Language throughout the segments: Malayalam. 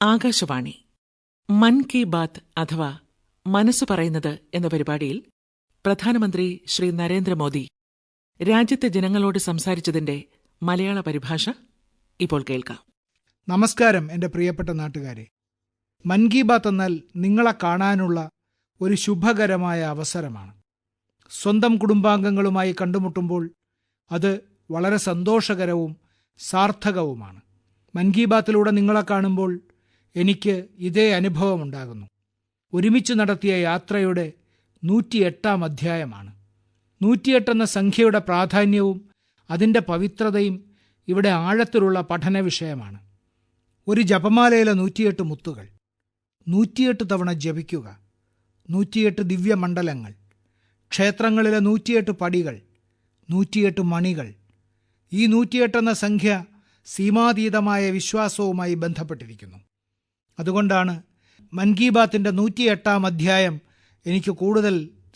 ആകാശവാണി മൻ കി ബാത്ത് അഥവാ മനസ്സ് പറയുന്നത് എന്ന പരിപാടിയിൽ പ്രധാനമന്ത്രി ശ്രീ നരേന്ദ്രമോദി രാജ്യത്തെ ജനങ്ങളോട് സംസാരിച്ചതിന്റെ മലയാള പരിഭാഷ ഇപ്പോൾ കേൾക്കാം. നമസ്കാരം എൻ്റെ പ്രിയപ്പെട്ട നാട്ടുകാരെ. മൻ കി ബാത്ത് എന്നാൽ നിങ്ങളെ കാണാനുള്ള ഒരു ശുഭകരമായ അവസരമാണ്. സ്വന്തം കുടുംബാംഗങ്ങളുമായി കണ്ടുമുട്ടുമ്പോൾ അത് വളരെ സന്തോഷകരവും സാർത്ഥകവുമാണ്. മൻ കി ബാത്തിലൂടെ നിങ്ങളെ കാണുമ്പോൾ എനിക്ക് ഇതേ അനുഭവമുണ്ടാകുന്നു. ഒരുമിച്ച് നടത്തിയ യാത്രയുടെ 108-ാം അധ്യായമാണ്. 108 എന്ന സംഖ്യയുടെ പ്രാധാന്യവും അതിൻ്റെ പവിത്രതയും ഇവിടെ ആഴത്തിലുള്ള പഠന വിഷയമാണ്. ഒരു ജപമാലയിലെ 108 മുത്തുകൾ, 108 തവണ ജപിക്കുക, 108 ദിവ്യമണ്ഡലങ്ങൾ, ക്ഷേത്രങ്ങളിലെ 108 പടികൾ, 108 മണികൾ. ഈ 108 എന്ന സംഖ്യ സീമാതീതമായ വിശ്വാസവുമായി ബന്ധപ്പെട്ടിരിക്കുന്നു. അതുകൊണ്ടാണ് മൻ കി ബാത്തിൻ്റെ 108-ാം അധ്യായം എനിക്ക് കൂടുതൽ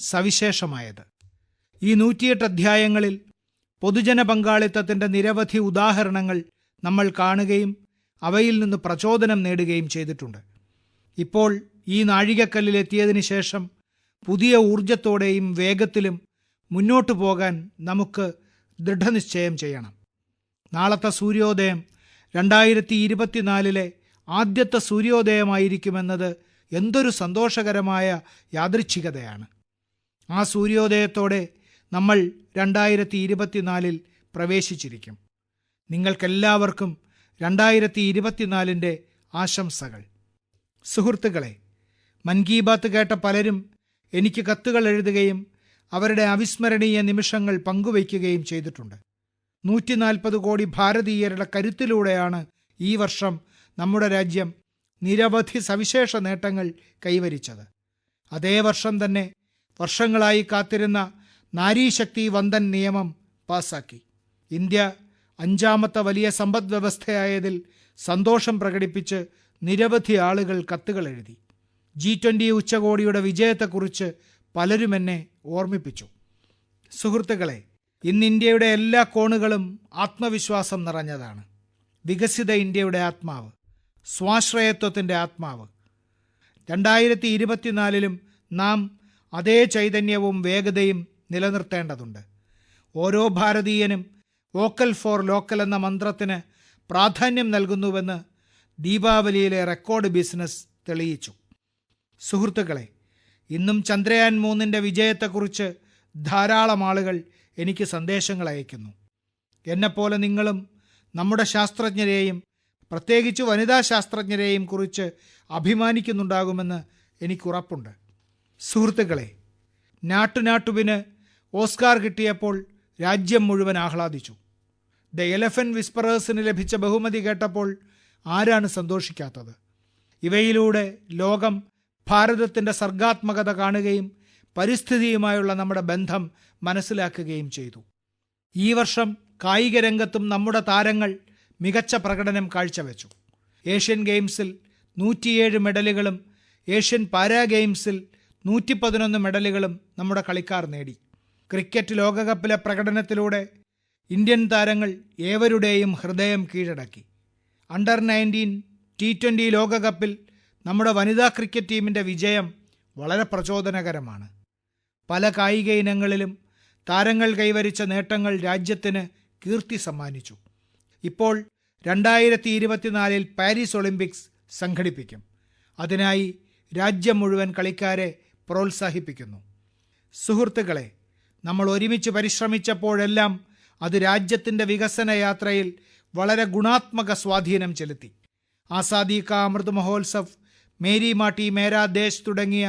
സവിശേഷമായത്. ഈ 108 അധ്യായങ്ങളിൽ പൊതുജന പങ്കാളിത്തത്തിൻ്റെ നിരവധി ഉദാഹരണങ്ങൾ നമ്മൾ കാണുകയും അവയിൽ നിന്ന് പ്രചോദനം നേടുകയും ചെയ്തിട്ടുണ്ട്. ഇപ്പോൾ ഈ നാഴികക്കല്ലിലെത്തിയതിനു ശേഷം പുതിയ ഊർജത്തോടെയും വേഗത്തിലും മുന്നോട്ടു പോകാൻ നമുക്ക് ദൃഢനിശ്ചയം ചെയ്യണം. നാളത്തെ സൂര്യോദയം 2024-ലെ ആദ്യത്തെ സൂര്യോദയമായിരിക്കുമെന്നത് എന്തൊരു സന്തോഷകരമായ യാദൃച്ഛികതയാണ്. ആ സൂര്യോദയത്തോടെ നമ്മൾ 2024-ൽ പ്രവേശിച്ചിരിക്കും. നിങ്ങൾക്കെല്ലാവർക്കും 2024-ൻ്റെ ആശംസകൾ. സുഹൃത്തുക്കളെ, മൻ കി ബാത്ത് കേട്ട പലരും എനിക്ക് കത്തുകൾ എഴുതുകയും അവരുടെ അവിസ്മരണീയ നിമിഷങ്ങൾ പങ്കുവയ്ക്കുകയും ചെയ്തിട്ടുണ്ട്. 140 കോടി ഭാരതീയരുടെ കരുത്തിലൂടെയാണ് ഈ വർഷം നമ്മുടെ രാജ്യം നിരവധി സവിശേഷ നേട്ടങ്ങൾ കൈവരിച്ചത്. അതേ വർഷം തന്നെ വർഷങ്ങളായി കാത്തിരുന്ന നാരീശക്തി വന്ദൻ നിയമം പാസാക്കി. ഇന്ത്യ 5ാമത്തെ വലിയ സമ്പദ് വ്യവസ്ഥയായതിൽ സന്തോഷം പ്രകടിപ്പിച്ച് നിരവധി ആളുകൾ കത്തുകൾ എഴുതി. G20 ഉച്ചകോടിയുടെ വിജയത്തെക്കുറിച്ച് പലരും എന്നെ ഓർമ്മിപ്പിച്ചു. സുഹൃത്തുക്കളെ, ഇന്ന് ഇന്ത്യയുടെ എല്ലാ കോണുകളും ആത്മവിശ്വാസം നിറഞ്ഞതാണ്. വികസിത ഇന്ത്യയുടെ ആത്മാവ്, സ്വാശ്രയത്വത്തിൻ്റെ ആത്മാവ്. 2024-ലും നാം അതേ ചൈതന്യവും വേഗതയും നിലനിർത്തേണ്ടതുണ്ട്. ഓരോ ഭാരതീയനും വോക്കൽ ഫോർ ലോക്കൽ എന്ന മന്ത്രത്തിന് പ്രാധാന്യം നൽകുന്നുവെന്ന് ദീപാവലിയിലെ റെക്കോർഡ് ബിസിനസ് തെളിയിച്ചു. സുഹൃത്തുക്കളെ, ഇന്നും ചന്ദ്രയാൻ 3ൻ്റെ വിജയത്തെക്കുറിച്ച് ധാരാളം ആളുകൾ എനിക്ക് സന്ദേശങ്ങൾ അയക്കുന്നു. എന്നെപ്പോലെ നിങ്ങളും നമ്മുടെ ശാസ്ത്രജ്ഞരെയും പ്രത്യേകിച്ച് വനിതാ ശാസ്ത്രജ്ഞരെയും കുറിച്ച് അഭിമാനിക്കുന്നുണ്ടാകുമെന്ന് എനിക്കുറപ്പുണ്ട്. സുഹൃത്തുക്കളെ, നാട്ടുനാട്ടുവിന് ഓസ്കാർ കിട്ടിയപ്പോൾ രാജ്യം മുഴുവൻ ആഹ്ലാദിച്ചു. ദ എലഫന്റ് വിസ്പറേഴ്സിന് ലഭിച്ച ബഹുമതി കേട്ടപ്പോൾ ആരാണ് സന്തോഷിക്കാത്തത്? ഇവയിലൂടെ ലോകം ഭാരതത്തിൻ്റെ സർഗാത്മകത കാണുകയും പരിസ്ഥിതിയുമായുള്ള നമ്മുടെ ബന്ധം മനസ്സിലാക്കുകയും ചെയ്തു. ഈ വർഷം കായിക രംഗത്തും നമ്മുടെ താരങ്ങൾ മികച്ച പ്രകടനം കാഴ്ചവെച്ചു. ഏഷ്യൻ ഗെയിംസിൽ 107 മെഡലുകളും ഏഷ്യൻ പാരാ ഗെയിംസിൽ 111 മെഡലുകളും നമ്മുടെ കളിക്കാർ നേടി. ക്രിക്കറ്റ് ലോകകപ്പിലെ പ്രകടനത്തിലൂടെ ഇന്ത്യൻ താരങ്ങൾ ഏവരുടെയും ഹൃദയം കീഴടക്കി. അണ്ടർ 19 T20 ലോകകപ്പിൽ നമ്മുടെ വനിതാ ക്രിക്കറ്റ് ടീമിൻ്റെ വിജയം വളരെ പ്രചോദനകരമാണ്. പല കായിക ഇനങ്ങളിലും താരങ്ങൾ കൈവരിച്ച നേട്ടങ്ങൾ രാജ്യത്തിന് കീർത്തി സമ്മാനിച്ചു. ഇപ്പോൾ 2024-ൽ പാരീസ് ഒളിമ്പിക്സ് സംഘടിപ്പിക്കും. അതിനായി രാജ്യം മുഴുവൻ കളിക്കാരെ പ്രോത്സാഹിപ്പിക്കുന്നു. സുഹൃത്തുക്കളെ, നമ്മൾ ഒരുമിച്ച് പരിശ്രമിച്ചപ്പോഴെല്ലാം അത് രാജ്യത്തിൻ്റെ വികസന യാത്രയിൽ വളരെ ഗുണാത്മക സ്വാധീനം ചെലുത്തി. ആസാദി കാ അമൃത് മഹോത്സവ്, മേരി മാട്ടി മേരാ ദേശ് തുടങ്ങിയ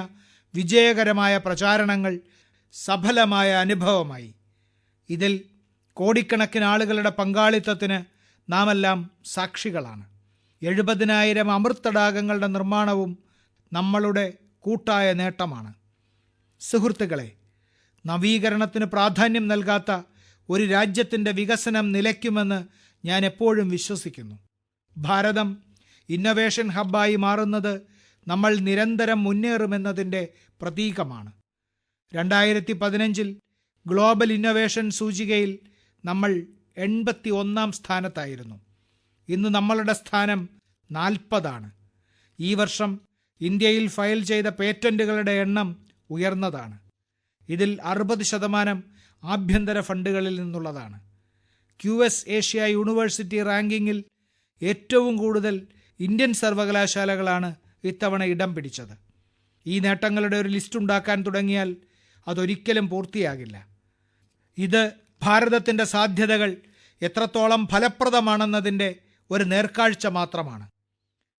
വിജയകരമായ പ്രചാരണങ്ങൾ സഫലമായ അനുഭവമായി. ഇതിൽ കോടിക്കണക്കിന് ആളുകളുടെ പങ്കാളിത്തത്തിന് നാമെല്ലാം സാക്ഷികളാണ്. 70,000 അമൃത് തടാകങ്ങളുടെ നിർമ്മാണവും നമ്മളുടെ കൂട്ടായ നേട്ടമാണ്. സുഹൃത്തുക്കളെ, നവീകരണത്തിന് പ്രാധാന്യം നൽകാത്ത ഒരു രാജ്യത്തിൻ്റെ വികസനം നിലയ്ക്കുമെന്ന് ഞാൻ എപ്പോഴും വിശ്വസിക്കുന്നു. ഭാരതം ഇന്നൊവേഷൻ ഹബ്ബായി മാറുന്നത് നമ്മൾ നിരന്തരം മുന്നേറുമെന്നതിൻ്റെ പ്രതീകമാണ്. 2015-ൽ ഗ്ലോബൽ ഇന്നൊവേഷൻ സൂചികയിൽ നമ്മൾ 81-ാം സ്ഥാനത്തായിരുന്നു. ഇന്ന് നമ്മളുടെ സ്ഥാനം 40 ആണ്. ഈ വർഷം ഇന്ത്യയിൽ ഫയൽ ചെയ്ത പേറ്റന്റുകളുടെ എണ്ണം ഉയർന്നതാണ്. ഇതിൽ 60% ആഭ്യന്തര ഫണ്ടുകളിൽ നിന്നുള്ളതാണ്. QS ഏഷ്യ യൂണിവേഴ്സിറ്റി റാങ്കിങ്ങിൽ ഏറ്റവും കൂടുതൽ ഇന്ത്യൻ സർവകലാശാലകളാണ് ഇത്തവണ ഇടം പിടിച്ചത്. ഈ നേട്ടങ്ങളുടെ ഒരു ലിസ്റ്റ് ഉണ്ടാക്കാൻ തുടങ്ങിയാൽ അതൊരിക്കലും പൂർത്തിയാകില്ല. ഇത് ഭാരതത്തിൻ്റെ സാധ്യതകൾ എത്രത്തോളം ഫലപ്രദമാണെന്നതിൻ്റെ ഒരു നേർക്കാഴ്ച മാത്രമാണ്.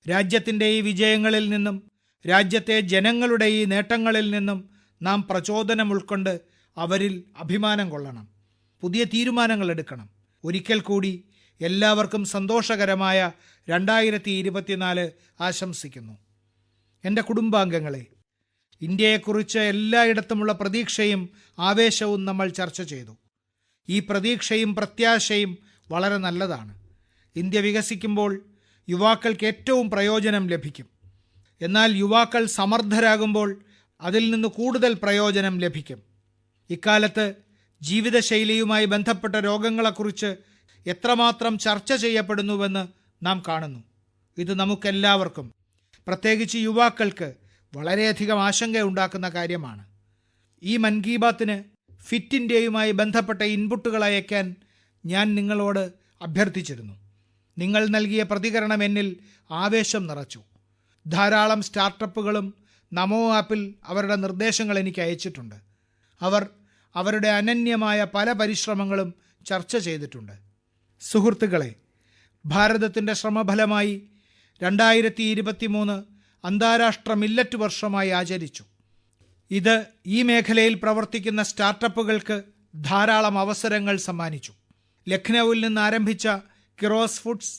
രാജ്യത്തിൻ്റെ ഈ വിജയങ്ങളിൽ നിന്നും രാജ്യത്തെ ജനങ്ങളുടെ ഈ നേട്ടങ്ങളിൽ നിന്നും നാം പ്രചോദനം ഉൾക്കൊണ്ട് അവരിൽ അഭിമാനം കൊള്ളണം, പുതിയ തീരുമാനങ്ങൾ എടുക്കണം. ഒരിക്കൽ കൂടി എല്ലാവർക്കും സന്തോഷകരമായ 2024 ആശംസിക്കുന്നു. എൻ്റെ കുടുംബാംഗങ്ങളെ, ഇന്ത്യയെക്കുറിച്ച് എല്ലായിടത്തുമുള്ള പ്രതീക്ഷയും ആവേശവും നമ്മൾ ചർച്ച ചെയ്തു. ഈ പ്രതീക്ഷയും പ്രത്യാശയും വളരെ നല്ലതാണ്. ഇന്ത്യ വികസിക്കുമ്പോൾ യുവാക്കൾക്ക് ഏറ്റവും പ്രയോജനം ലഭിക്കും. എന്നാൽ യുവാക്കൾ സമർത്ഥരാകുമ്പോൾ അതിൽ നിന്ന് കൂടുതൽ പ്രയോജനം ലഭിക്കും. ഇക്കാലത്ത് ജീവിതശൈലിയുമായി ബന്ധപ്പെട്ട രോഗങ്ങളെക്കുറിച്ച് എത്രമാത്രം ചർച്ച ചെയ്യപ്പെടുന്നുവെന്ന് നാം കാണുന്നു. ഇത് നമുക്കെല്ലാവർക്കും, പ്രത്യേകിച്ച് യുവാക്കൾക്ക്, വളരെയധികം ആശങ്കയുണ്ടാക്കുന്ന കാര്യമാണ്. ഈ മൻ കി ബാത്തിന് ഫിറ്റ് ഇന്ത്യയുമായി ബന്ധപ്പെട്ട ഇൻപുട്ടുകൾ അയക്കാൻ ഞാൻ നിങ്ങളോട് അഭ്യർത്ഥിച്ചിരുന്നു. നിങ്ങൾ നൽകിയ പ്രതികരണം എന്നിൽ ആവേശം നിറച്ചു. ധാരാളം സ്റ്റാർട്ടപ്പുകളും നമോ ആപ്പിൽ അവരുടെ നിർദ്ദേശങ്ങൾ എനിക്ക് അയച്ചിട്ടുണ്ട്. അവർ അവരുടെ അനന്യമായ പല പരിശ്രമങ്ങളും ചർച്ച ചെയ്തിട്ടുണ്ട്. സുഹൃത്തുക്കളെ, ഭാരതത്തിൻ്റെ ശ്രമഫലമായി 2023 അന്താരാഷ്ട്ര മില്ലറ്റ് വർഷമായി ആചരിച്ചു. ഇത് ഈ മേഖലയിൽ പ്രവർത്തിക്കുന്ന സ്റ്റാർട്ടപ്പുകൾക്ക് ധാരാളം അവസരങ്ങൾ സമ്മാനിച്ചു. ലക്നൌവിൽ നിന്ന് ആരംഭിച്ച കിറോസ് ഫുഡ്സ്,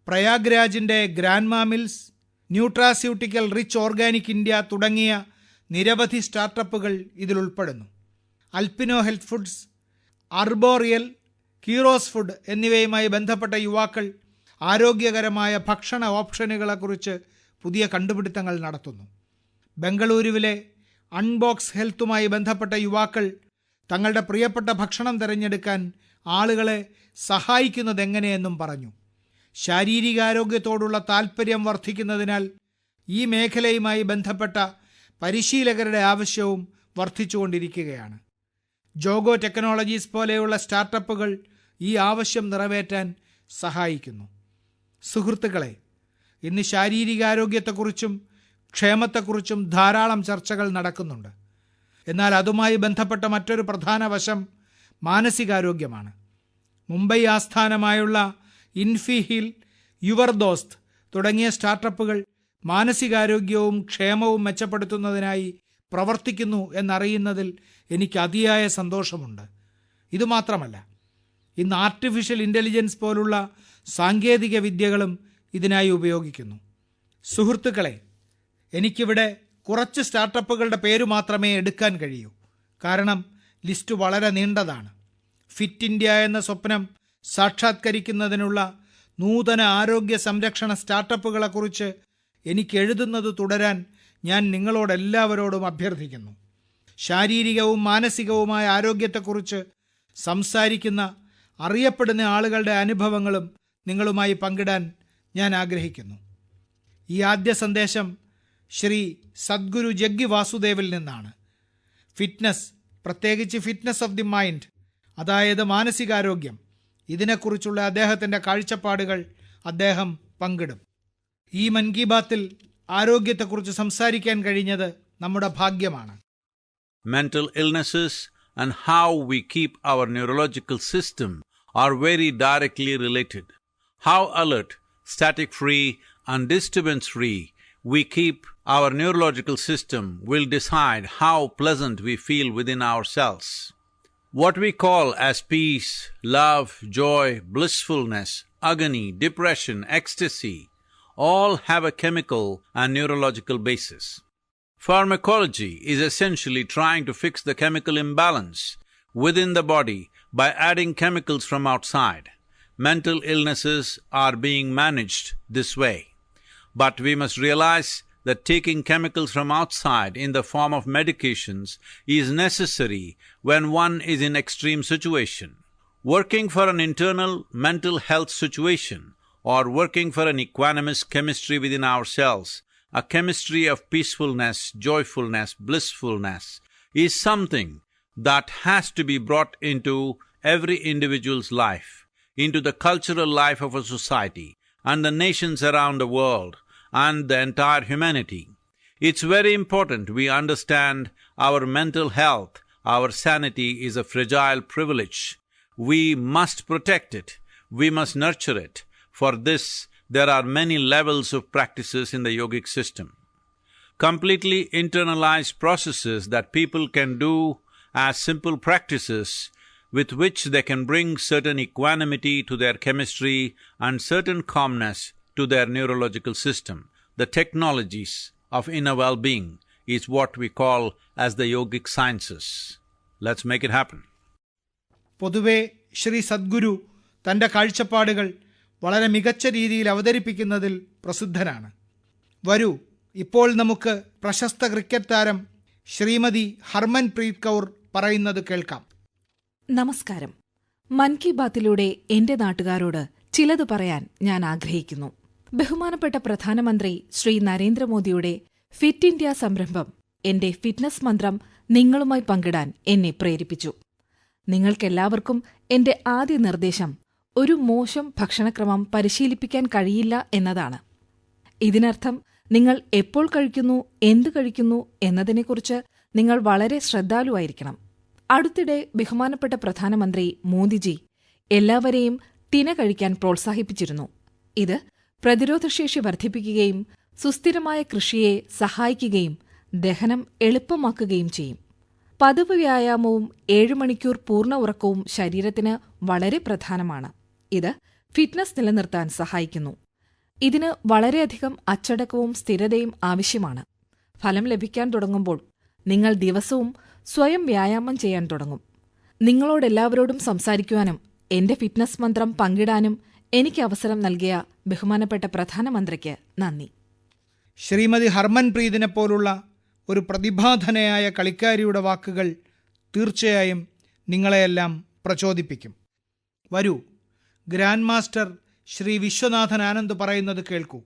പ്രയാഗ്രാജിൻ്റെ grandma mills, nutraceutical rich organic India തുടങ്ങിയ നിരവധി സ്റ്റാർട്ടപ്പുകൾ ഇതിൽ ഉൾപ്പെടുന്നു. Alpino health foods, arboreal, Kiros food എന്നിവയുമായി ബന്ധപ്പെട്ട യുവാക്കൾ ആരോഗ്യകരമായ ഭക്ഷണ ഓപ്ഷനുകളെക്കുറിച്ച് പുതിയ കണ്ടുപിടുത്തങ്ങൾ നടത്തുന്നു. ബംഗളൂരുവിലെ അൺബോക്സ് ഹെൽത്തുമായി ബന്ധപ്പെട്ട യുവാക്കൾ തങ്ങളുടെ പ്രിയപ്പെട്ട ഭക്ഷണം തിരഞ്ഞെടുക്കാൻ ആളുകളെ സഹായിക്കുന്നതെങ്ങനെയെന്നും പറഞ്ഞു. ശാരീരികാരോഗ്യത്തോടുള്ള താൽപ്പര്യം വർദ്ധിക്കുന്നതിനാൽ ഈ മേഖലയുമായി ബന്ധപ്പെട്ട പരിശീലകരുടെ ആവശ്യവും വർദ്ധിച്ചുകൊണ്ടിരിക്കുകയാണ്. ജോഗോ ടെക്നോളജീസ് പോലെയുള്ള സ്റ്റാർട്ടപ്പുകൾ ഈ ആവശ്യം നിറവേറ്റാൻ സഹായിക്കുന്നു. സുഹൃത്തുക്കളെ, ഇന്ന് ശാരീരികാരോഗ്യത്തെക്കുറിച്ചും ക്ഷേമത്തെക്കുറിച്ചും ധാരാളം ചർച്ചകൾ നടക്കുന്നുണ്ട്. എന്നാൽ അതുമായി ബന്ധപ്പെട്ട മറ്റൊരു പ്രധാന വശം മാനസികാരോഗ്യമാണ്. മുംബൈ ആസ്ഥാനമായുള്ള ഇൻഫിഹീൽ, യുവർ ദോസ്ത് തുടങ്ങിയ സ്റ്റാർട്ടപ്പുകൾ മാനസികാരോഗ്യവും ക്ഷേമവും മെച്ചപ്പെടുത്തുന്നതിനായി പ്രവർത്തിക്കുന്നു എന്നറിയുന്നതിൽ എനിക്ക് അതിയായ സന്തോഷമുണ്ട്. ഇതുമാത്രമല്ല, ഇന്ന് ആർട്ടിഫിഷ്യൽ ഇൻ്റലിജൻസ് പോലുള്ള സാങ്കേതിക വിദ്യകളും ഇതിനായി ഉപയോഗിക്കുന്നു. സുഹൃത്തുക്കളെ, എനിക്കിവിടെ കുറച്ച് സ്റ്റാർട്ടപ്പുകളുടെ പേര് മാത്രമേ എടുക്കാൻ കഴിയൂ. കാരണം ലിസ്റ്റ് വളരെ നീണ്ടതാണ്. ഫിറ്റ് ഇന്ത്യ എന്ന സ്വപ്നം സാക്ഷാത്കരിക്കുന്നതിനുള്ള നൂതന ആരോഗ്യ സംരക്ഷണ സ്റ്റാർട്ടപ്പുകളെക്കുറിച്ച് എനിക്ക് എഴുതുന്നത് തുടരാൻ ഞാൻ നിങ്ങളോടെല്ലാവരോടും അഭ്യർത്ഥിക്കുന്നു. ശാരീരികവും മാനസികവുമായ ആരോഗ്യത്തെക്കുറിച്ച് സംസാരിക്കുന്ന അറിയപ്പെടുന്ന ആളുകളുടെ അനുഭവങ്ങളും നിങ്ങളുമായി പങ്കിടാൻ ഞാൻ ആഗ്രഹിക്കുന്നു. ഈ ആദ്യ സന്ദേശം ശ്രീ സദ്ഗുരു ജഗ്ഗി വാസുദേവിൽ നിന്നാണ്. ഫിറ്റ്നസ്, പ്രത്യേകിച്ച് ഫിറ്റ്നസ് ഓഫ് ദി മൈൻഡ്, അതായത് മാനസികാരോഗ്യം, ഇതിനെക്കുറിച്ചുള്ള അദ്ദേഹത്തിൻ്റെ കാഴ്ചപ്പാടുകൾ അദ്ദേഹം പങ്കിടും. ഈ മൻ കി ബാത്തിൽ ആരോഗ്യത്തെക്കുറിച്ച് സംസാരിക്കാൻ കഴിഞ്ഞത് നമ്മുടെ ഭാഗ്യമാണ്. Mental illnesses and how we keep our neurological system are very directly related. How alert, static-free and disturbance-free we keep our neurological system will decide how pleasant we feel within ourselves. What we call as peace, love, joy, blissfulness, agony, depression, ecstasy, all have a chemical and neurological basis. Pharmacology is essentially trying to fix the chemical imbalance within the body by adding chemicals from outside. Mental illnesses are being managed this way. But we must realize that taking chemicals from outside in the form of medications is necessary when one is in extreme situation. Working for an internal mental health situation or working for an equanimous chemistry within ourselves a chemistry of peacefulness, joyfulness, blissfulness, is something that has to be brought into every individual's life, into the cultural life of a society and the nations around the world and the entire humanity. It's very important we understand our mental health, our sanity is a fragile privilege. We must protect it, we must nurture it. For this, there are many levels of practices in the yogic system. Completely internalized processes that people can do as simple practices with which they can bring certain equanimity to their chemistry and certain calmness to their neurological system. The technologies of inner well-being is what we call as the yogic sciences. Let's make it happen. പൊതുവെ ശ്രീ സദ്ഗുരു തൻ്റെ കാഴ്ചപ്പാടുകൾ വളരെ മികച്ച രീതിയിൽ അവതരിപ്പിക്കുന്നതിൽ പ്രസിദ്ധനാണ്. വരൂ, ഇപ്പോൾ നമുക്ക് പ്രശസ്ത ക്രിക്കറ്റ് താരം ശ്രീമതി ഹർമൻപ്രീത് കൗർ പറയുന്നത് കേൾക്കാം. നമസ്കാരം. മൻ കി ബാത്തിലൂടെ എന്റെ നാട്ടുകാരോട് ചിലത് പറയാൻ ഞാൻ ആഗ്രഹിക്കുന്നു. ബഹുമാനപ്പെട്ട പ്രധാനമന്ത്രി ശ്രീ നരേന്ദ്രമോദിയുടെ ഫിറ്റ് ഇന്ത്യ സംരംഭം എന്റെ ഫിറ്റ്നസ് മന്ത്രം നിങ്ങളുമായി പങ്കിടാൻ എന്നെ പ്രേരിപ്പിച്ചു. നിങ്ങൾക്കെല്ലാവർക്കും എന്റെ ആദ്യ നിർദ്ദേശം ഒരു മോശം ഭക്ഷണക്രമം പരിശീലിപ്പിക്കാൻ കഴിയില്ല എന്നതാണ്. ഇതിനർത്ഥം നിങ്ങൾ എപ്പോൾ കഴിക്കുന്നു, എന്തു കഴിക്കുന്നു എന്നതിനെക്കുറിച്ച് നിങ്ങൾ വളരെ ശ്രദ്ധാലുവായിരിക്കണം. അടുത്തിടെ ബഹുമാനപ്പെട്ട പ്രധാനമന്ത്രി മോദിജി എല്ലാവരെയും തിന കഴിക്കാൻ പ്രോത്സാഹിപ്പിച്ചിരുന്നു. ഇത് പ്രതിരോധശേഷി വർദ്ധിപ്പിക്കുകയും സുസ്ഥിരമായ കൃഷിയെ സഹായിക്കുകയും ദഹനം എളുപ്പമാക്കുകയും ചെയ്യും. പതിവ് വ്യായാമവും 7 മണിക്കൂർ പൂർണ്ണ ഉറക്കവും ശരീരത്തിന് വളരെ പ്രധാനമാണ്. ഇത് ഫിറ്റ്നസ് നിലനിർത്താൻ സഹായിക്കുന്നു. ഇതിന് വളരെയധികം അച്ചടക്കവും സ്ഥിരതയും ആവശ്യമാണ്. ഫലം ലഭിക്കാൻ തുടങ്ങുമ്പോൾ നിങ്ങൾ ദിവസവും സ്വയം വ്യായാമം ചെയ്യാൻ തുടങ്ങും. നിങ്ങളോടെല്ലാവരോടും സംസാരിക്കുവാനും എന്റെ ഫിറ്റ്നസ് മന്ത്രം പങ്കിടാനും എനിക്ക് അവസരം നൽകിയ ബഹുമാനപ്പെട്ട പ്രധാനമന്ത്രിക്ക് നന്ദി. ശ്രീമതി ഹർമൻപ്രീതിനെ പോലുള്ള ഒരു പ്രതിഭാധനയായ കളിക്കാരിയുടെ വാക്കുകൾ തീർച്ചയായും നിങ്ങളെയെല്ലാം പ്രചോദിപ്പിക്കും. വരൂ, ഗ്രാൻഡ് മാസ്റ്റർ ശ്രീ വിശ്വനാഥൻ ആനന്ദ് പറയുന്നത് കേൾക്കൂ.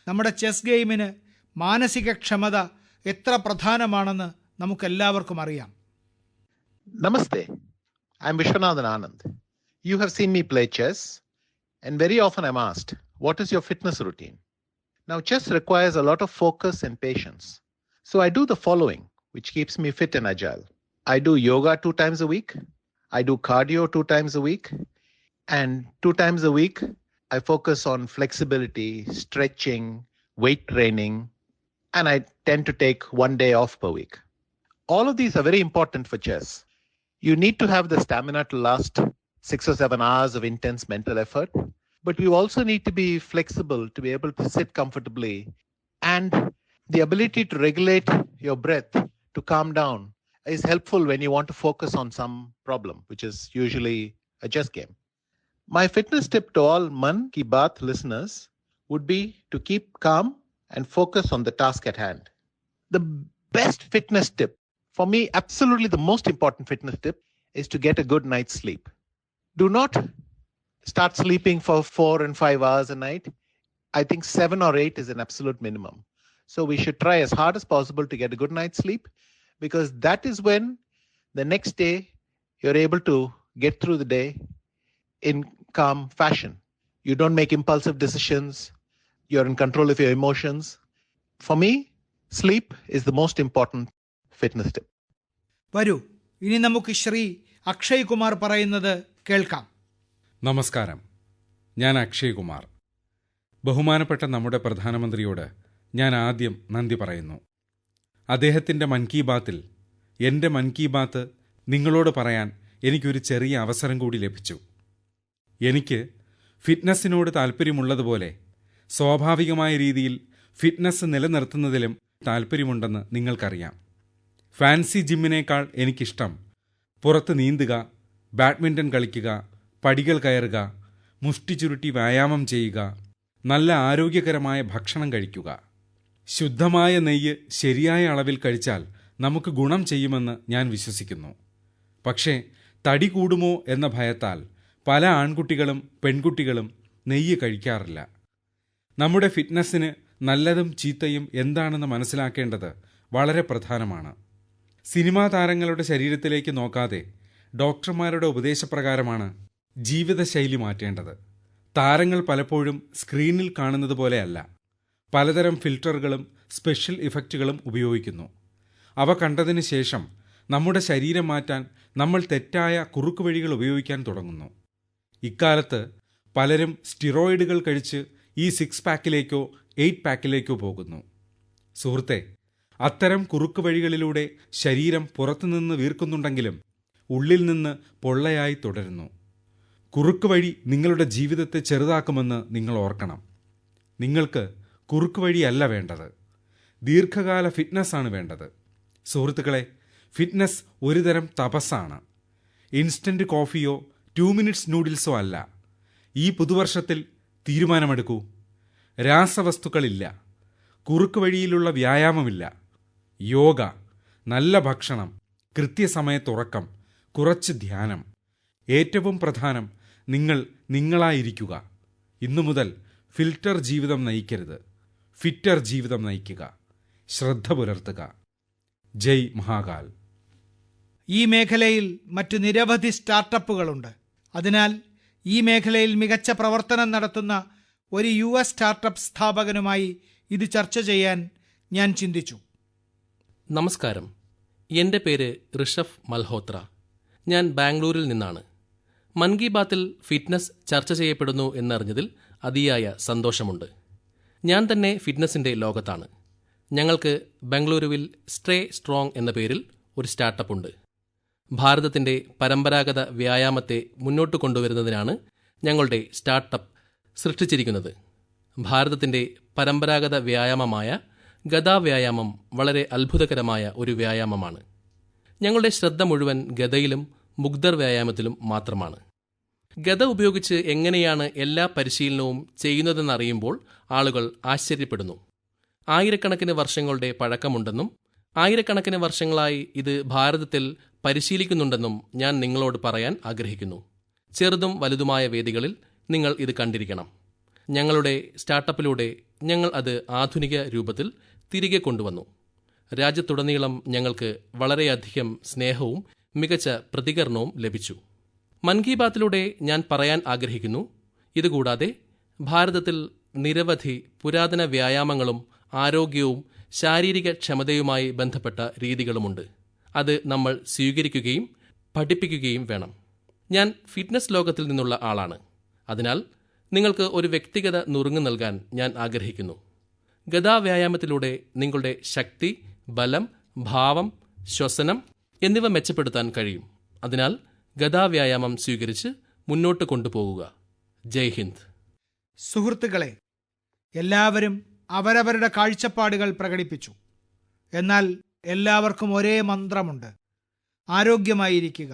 നമ്മുടെ ചെസ് ഗെയിമിന് മാനസിക ക്ഷമത എത്ര പ്രധാനമാണെന്ന് നമുക്കെല്ലാവർക്കും അറിയാം. Namaste. I'm Vishwanathan Anand. You have seen me play chess, and very often I'm asked, what is your fitness routine? Now, chess requires a lot of focus and patience. So I do the following, which keeps me fit and agile. I do yoga 2 times a week. I do cardio 2 times a week. And 2 times a week, I focus on flexibility, stretching, weight training, and I tend to take 1 day off per week. All of these are very important for chess. You need to have the stamina to last 6 or 7 hours of intense mental effort, but you also need to be flexible to be able to sit comfortably, and the ability to regulate your breath to calm down is helpful when you want to focus on some problem, which is usually a chess game. My fitness tip to all Man Ki Baat listeners would be to keep calm and focus on the task at hand. The best fitness tip, for me, absolutely the most important fitness tip, is to get a good night's sleep. Do not start sleeping for 4 and 5 hours a night. I think 7 or 8 is an absolute minimum. So we should try as hard as possible to get a good night's sleep, because that is when the next day you're able to get through the day in calm fashion. You don't make impulsive decisions. You're in control of your emotions. For me, sleep is the most important fitness tip. വരൂ, ഇനി നമുക്ക് ശ്രീ അക്ഷയ് കുമാർ പറയുന്നത് കേൾക്കാം. നമസ്കാരം, ഞാൻ അക്ഷയ് കുമാർ. ബഹുമാനപ്പെട്ട നമ്മുടെ പ്രധാനമന്ത്രിയോട് ഞാൻ ആദ്യം നന്ദി പറയുന്നു. അദ്ദേഹത്തിൻ്റെ മൻ കി ബാത്തിൽ എൻ്റെ മൻ കി ബാത്ത് നിങ്ങളോട് പറയാൻ എനിക്കൊരു ചെറിയ അവസരം കൂടി ലഭിച്ചു. എനിക്ക് ഫിറ്റ്നസ്സിനോട് താൽപ്പര്യമുള്ളതുപോലെ സ്വാഭാവികമായ രീതിയിൽ ഫിറ്റ്നസ് നിലനിർത്തുന്നതിലും താൽപ്പര്യമുണ്ടെന്ന് നിങ്ങൾക്കറിയാം. ഫാൻസി ജിമ്മിനേക്കാൾ എനിക്കിഷ്ടം പുറത്ത് നീന്തുക, ബാഡ്മിൻ്റൺ കളിക്കുക, പടികൾ കയറുക, മുഷ്ടി ചുരുട്ടി വ്യായാമം ചെയ്യുക, നല്ല ആരോഗ്യകരമായ ഭക്ഷണം കഴിക്കുക. ശുദ്ധമായ നെയ്യ് ശരിയായ അളവിൽ കഴിച്ചാൽ നമുക്ക് ഗുണം ചെയ്യുമെന്ന് ഞാൻ വിശ്വസിക്കുന്നു. പക്ഷേ തടി കൂടുമോ എന്ന ഭയത്താൽ പല ആൺകുട്ടികളും പെൺകുട്ടികളും നെയ്യ് കഴിക്കാറില്ല. നമ്മുടെ ഫിറ്റ്നസ്സിന് നല്ലതും ചീത്തയും എന്താണെന്ന് മനസ്സിലാക്കേണ്ടത് വളരെ പ്രധാനമാണ്. സിനിമാ താരങ്ങളുടെ ശരീരത്തിലേക്ക് നോക്കാതെ ഡോക്ടർമാരുടെ ഉപദേശപ്രകാരമാണ് ജീവിതശൈലി മാറ്റേണ്ടത്. താരങ്ങൾ പലപ്പോഴും സ്ക്രീനിൽ കാണുന്നത് പോലെയല്ല. പലതരം ഫിൽറ്ററുകളും സ്പെഷ്യൽ ഇഫക്റ്റുകളും ഉപയോഗിക്കുന്നു. അവ കണ്ടതിന് ശേഷം നമ്മുടെ ശരീരം മാറ്റാൻ നമ്മൾ തെറ്റായ കുറുക്കുവഴികൾ ഉപയോഗിക്കാൻ തുടങ്ങുന്നു. ഇക്കാലത്ത് പലരും സ്റ്റിറോയിഡുകൾ കഴിച്ച് ഈ 6 പാക്കിലേക്കോ 8 പാക്കിലേക്കോ പോകുന്നു. സുഹൃത്തെ, അത്തരം കുറുക്കുവഴികളിലൂടെ ശരീരം പുറത്തുനിന്ന് വീർക്കുന്നുണ്ടെങ്കിലും ഉള്ളിൽ നിന്ന് പൊള്ളയായി തുടരുന്നു. കുറുക്കുവഴി നിങ്ങളുടെ ജീവിതത്തെ ചെറുതാക്കുമെന്ന് നിങ്ങൾ ഓർക്കണം. നിങ്ങൾക്ക് കുറുക്കുവഴിയല്ല വേണ്ടത്, ദീർഘകാല ഫിറ്റ്നസ്സാണ് വേണ്ടത്. സുഹൃത്തുക്കളെ, ഫിറ്റ്നസ് ഒരുതരം തപസ്സാണ്. ഇൻസ്റ്റന്റ് കോഫിയോ 2 മിനിറ്റ്സ് നൂഡിൽസോ അല്ല. ഈ പുതുവർഷത്തിൽ തീരുമാനമെടുക്കൂ. രാസവസ്തുക്കളില്ല, കുറുക്കുവഴിയിലുള്ള വ്യായാമമില്ല, യോഗ, നല്ല ഭക്ഷണം, കൃത്യസമയത്തുറക്കം, കുറച്ച് ധ്യാനം. ഏറ്റവും പ്രധാനം, നിങ്ങൾ നിങ്ങളായിരിക്കുക. ഇന്നു മുതൽ ഫിൽറ്റർ ജീവിതം നയിക്കരുത്, ഫിറ്റർ ജീവിതം നയിക്കുക. ശ്രദ്ധ പുലർത്തുക. ജയ് മഹാകാൽ. ഈ മേഖലയിൽ മറ്റു നിരവധി സ്റ്റാർട്ടപ്പുകളുണ്ട്. അതിനാൽ ഈ മേഖലയിൽ മികച്ച പ്രവർത്തനം നടത്തുന്ന ഒരു US സ്റ്റാർട്ടപ്പ് സ്ഥാപകനുമായി ഇത് ചർച്ച ചെയ്യാൻ ഞാൻ ചിന്തിച്ചു. നമസ്കാരം, എൻ്റെ പേര് ഋഷഭ് മൽഹോത്ര. ഞാൻ ബാംഗ്ലൂരിൽ നിന്നാണ്. മൻ കി ബാത്തിൽ ഫിറ്റ്നസ് ചർച്ച ചെയ്യപ്പെടുന്നു എന്നറിഞ്ഞതിൽ അതിയായ സന്തോഷമുണ്ട്. ഞാൻ തന്നെ ഫിറ്റ്നസിൻ്റെ ലോകത്താണ്. ഞങ്ങൾക്ക് ബംഗളൂരുവിൽ സ്റ്റേ സ്ട്രോങ് എന്ന പേരിൽ ഒരു സ്റ്റാർട്ടപ്പ് ഉണ്ട്. ഭാരതത്തിൻ്റെ പരമ്പരാഗത വ്യായാമത്തെ മുന്നോട്ട് കൊണ്ടുവരുന്നതിനാണ് ഞങ്ങളുടെ സ്റ്റാർട്ടപ്പ് സൃഷ്ടിച്ചിരിക്കുന്നത്. ഭാരതത്തിൻ്റെ പരമ്പരാഗത വ്യായാമമായ ഗദാ വ്യായാമം വളരെ അത്ഭുതകരമായ ഒരു വ്യായാമമാണ്. ഞങ്ങളുടെ ശ്രദ്ധ മുഴുവൻ ഗദയിലും മുഗ്ദർ വ്യായാമത്തിലും മാത്രമാണ്. ഗദ ഉപയോഗിച്ച് എങ്ങനെയാണ് എല്ലാ പരിശീലനവും ചെയ്യുന്നതെന്നറിയുമ്പോൾ ആളുകൾ ആശ്ചര്യപ്പെടുന്നു. ആയിരക്കണക്കിന് വർഷങ്ങളുടെ പഴക്കമുണ്ടെന്നും ആയിരക്കണക്കിന് വർഷങ്ങളായി ഇത് ഭാരതത്തിൽ പരിശീലിക്കുന്നുണ്ടെന്നും ഞാൻ നിങ്ങളോട് പറയാൻ ആഗ്രഹിക്കുന്നു. ചെറുതും വലുതുമായ വേദികളിൽ നിങ്ങൾ ഇത് കണ്ടിരിക്കണം. ഞങ്ങളുടെ സ്റ്റാർട്ടപ്പിലൂടെ ഞങ്ങൾ അത് ആധുനിക രൂപത്തിൽ തിരികെ കൊണ്ടുവന്നു. രാജ്യത്തുടനീളം ഞങ്ങൾക്ക് വളരെയധികം സ്നേഹവും മികച്ച പ്രതികരണവും ലഭിച്ചു. മൻ കി ബാത്തിലൂടെ ഞാൻ പറയാൻ ആഗ്രഹിക്കുന്നു, ഇതുകൂടാതെ ഭാരതത്തിൽ നിരവധി പുരാതന വ്യായാമങ്ങളും ആരോഗ്യവും ശാരീരിക ക്ഷമതയുമായി ബന്ധപ്പെട്ട രീതികളുമുണ്ട്. അത് നമ്മൾ സ്വീകരിക്കുകയും പഠിപ്പിക്കുകയും വേണം. ഞാൻ ഫിറ്റ്നസ് ലോകത്തിൽ നിന്നുള്ള ആളാണ്. അതിനാൽ നിങ്ങൾക്ക് ഒരു വ്യക്തിഗത നുറുങ്ങ് നൽകാൻ ഞാൻ ആഗ്രഹിക്കുന്നു. ഗദാ വ്യായാമത്തിലൂടെ നിങ്ങളുടെ ശക്തി, ബലം, ഭാവം, ശ്വസനം എന്നിവ മെച്ചപ്പെടുത്താൻ കഴിയും. അതിനാൽ ഗദാ വ്യായാമം സ്വീകരിച്ച് മുന്നോട്ട് കൊണ്ടുപോകുക. ജയ് ഹിന്ദ്. സുഹൃത്തുക്കളെ, എല്ലാവരും അവരവരുടെ കാഴ്ചപ്പാടുകൾ പ്രകടിപ്പിച്ചു. എന്നാൽ എല്ലാവർക്കും ഒരേ മന്ത്രമുണ്ട്: ആരോഗ്യമായിരിക്കുക,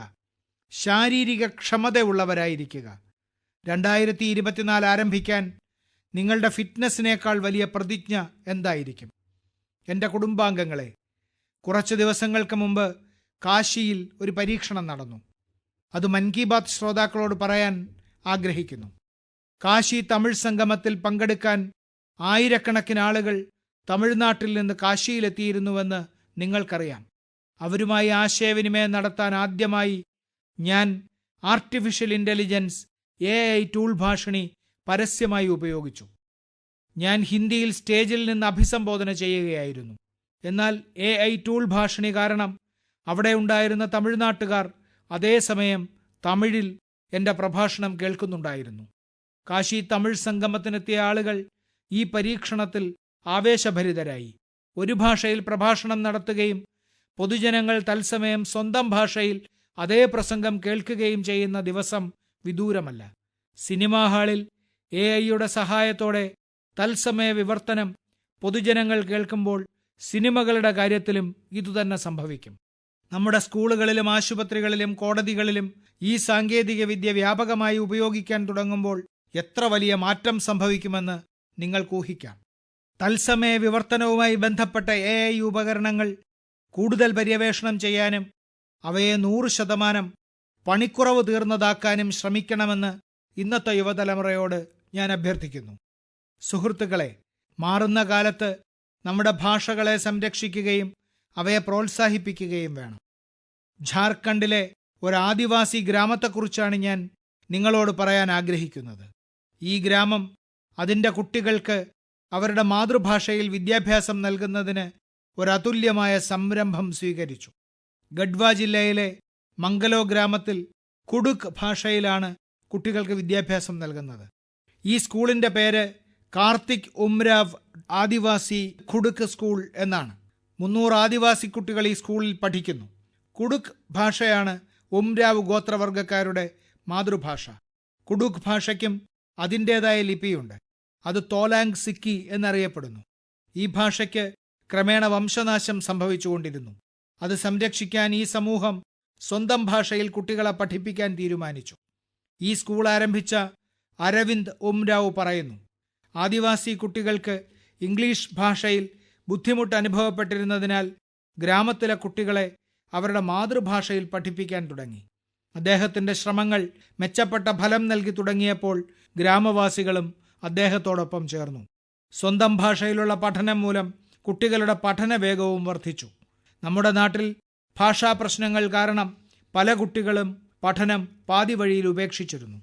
ശാരീരിക ക്ഷമതയുള്ളവരായിരിക്കുക. 2024 ആരംഭിക്കാൻ നിങ്ങളുടെ ഫിറ്റ്നസിനേക്കാൾ വലിയ പ്രതിജ്ഞ എന്തായിരിക്കും? എൻ്റെ കുടുംബാംഗങ്ങളെ, കുറച്ച് ദിവസങ്ങൾക്ക് മുമ്പ് കാശിയിൽ ഒരു പരീക്ഷണം നടന്നു. അത് മൻ കി ബാത്ത് ശ്രോതാക്കളോട് പറയാൻ ആഗ്രഹിക്കുന്നു. കാശി തമിഴ് സംഗമത്തിൽ പങ്കെടുക്കാൻ ആയിരക്കണക്കിന് ആളുകൾ തമിഴ്നാട്ടിൽ നിന്ന് കാശിയിലെത്തിയിരുന്നുവെന്ന് നിങ്ങൾക്കറിയാം. അവരുമായി ആശയവിനിമയം നടത്താൻ ആദ്യമായി ഞാൻ artificial intelligence AI tool Bhashini പരസ്യമായി ഉപയോഗിച്ചു. ഞാൻ ഹിന്ദിയിൽ സ്റ്റേജിൽ നിന്ന് അഭിസംബോധന ചെയ്യുകയായിരുന്നു. എന്നാൽ AI ടൂൾ ഭാഷിണി കാരണം അവിടെ ഉണ്ടായിരുന്ന തമിഴ്നാട്ടുകാർ അതേസമയം തമിഴിൽ എൻ്റെ പ്രഭാഷണം കേൾക്കുന്നുണ്ടായിരുന്നു. കാശി തമിഴ് സംഗമത്തിനെത്തിയ ആളുകൾ ഈ പരീക്ഷണത്തിൽ ആവേശഭരിതരായി. ഒരു ഭാഷയിൽ പ്രഭാഷണം നടത്തുകയും പൊതുജനങ്ങൾ തത്സമയം സ്വന്തം ഭാഷയിൽ അതേ പ്രസംഗം കേൾക്കുകയും ചെയ്യുന്ന ദിവസം വിദൂരമല്ല. സിനിമാ ഹാളിൽ AI സഹായത്തോടെ തത്സമയ വിവർത്തനം പൊതുജനങ്ങൾ കേൾക്കുമ്പോൾ സിനിമകളുടെ കാര്യത്തിലും ഇതുതന്നെ സംഭവിക്കും. നമ്മുടെ സ്കൂളുകളിലും ആശുപത്രികളിലും കോടതികളിലും ഈ സാങ്കേതികവിദ്യ വ്യാപകമായി ഉപയോഗിക്കാൻ തുടങ്ങുമ്പോൾ എത്ര വലിയ മാറ്റം സംഭവിക്കുമെന്ന് നിങ്ങൾക്ക് ഊഹിക്കാം. തത്സമയ വിവർത്തനവുമായി ബന്ധപ്പെട്ട AI ഉപകരണങ്ങൾ കൂടുതൽ പര്യവേഷണം ചെയ്യാനും അവയെ 100% പണിക്കുറവ് തീർന്നതാക്കാനും ശ്രമിക്കണമെന്ന് ഇന്നത്തെ യുവതലമുറയോട് ഞാൻ അഭ്യർത്ഥിക്കുന്നു. സുഹൃത്തുക്കളെ, മാറുന്ന കാലത്ത് നമ്മുടെ ഭാഷകളെ സംരക്ഷിക്കുകയും അവയെ പ്രോത്സാഹിപ്പിക്കുകയും വേണം. ഝാർഖണ്ഡിലെ ഒരു ആദിവാസി ഗ്രാമത്തെക്കുറിച്ചാണ് ഞാൻ നിങ്ങളോട് പറയാൻ ആഗ്രഹിക്കുന്നത്. ഈ ഗ്രാമം അതിൻ്റെ കുട്ടികൾക്ക് അവരുടെ മാതൃഭാഷയിൽ വിദ്യാഭ്യാസം നൽകുന്നതിന് ഒരു അതുല്യമായ സംരംഭം സ്വീകരിച്ചു. ഗഡ്വ ജില്ലയിലെ മംഗലോ ഗ്രാമത്തിൽ കുഡുക് ഭാഷയിലാണ് കുട്ടികൾക്ക് വിദ്യാഭ്യാസം നൽകുന്നത്. ഈ സ്കൂളിൻ്റെ പേര് കാർത്തിക് ഉംരാവ് ആദിവാസി കുഡുക് സ്കൂൾ എന്നാണ്. 300 ആദിവാസി കുട്ടികൾ ഈ സ്കൂളിൽ പഠിക്കുന്നു. കുഡുക് ഭാഷയാണ് ഉംരാവ് ഗോത്രവർഗക്കാരുടെ മാതൃഭാഷ. കുഡുക് ഭാഷയ്ക്കും അതിൻ്റേതായ ലിപിയുണ്ട്. അത് തോലാങ് സിക്കി എന്നറിയപ്പെടുന്നു. ഈ ഭാഷയ്ക്ക് ക്രമേണ വംശനാശം സംഭവിച്ചുകൊണ്ടിരുന്നു. അത് സംരക്ഷിക്കാൻ ഈ സമൂഹം സ്വന്തം ഭാഷയിൽ കുട്ടികളെ പഠിപ്പിക്കാൻ തീരുമാനിച്ചു. ഈ സ്കൂൾ ആരംഭിച്ച അരവിന്ദ് ഉംരാവ് പറയുന്നു, ആദിവാസി കുട്ടികൾക്ക് ഇംഗ്ലീഷ് ഭാഷയിൽ ബുദ്ധിമുട്ട് അനുഭവപ്പെട്ടിരുന്നതിനാൽ ഗ്രാമത്തിലെ കുട്ടികളെ അവരുടെ മാതൃഭാഷയിൽ പഠിപ്പിക്കാൻ തുടങ്ങി. അദ്ദേഹത്തിൻ്റെ ശ്രമങ്ങൾ മെച്ചപ്പെട്ട ഫലം നൽകി തുടങ്ങിയപ്പോൾ ഗ്രാമവാസികളും അദ്ദേഹത്തോടൊപ്പം ചേർന്നു. സ്വന്തം ഭാഷയിലുള്ള പഠനം മൂലം കുട്ടികളുടെ പഠന വേഗവും വർദ്ധിച്ചു. നമ്മുടെ നാട്ടിൽ ഭാഷാ പ്രശ്നങ്ങൾ കാരണം പല കുട്ടികളും പഠനം പാതി വഴിയിൽ ഉപേക്ഷിച്ചിരുന്നു.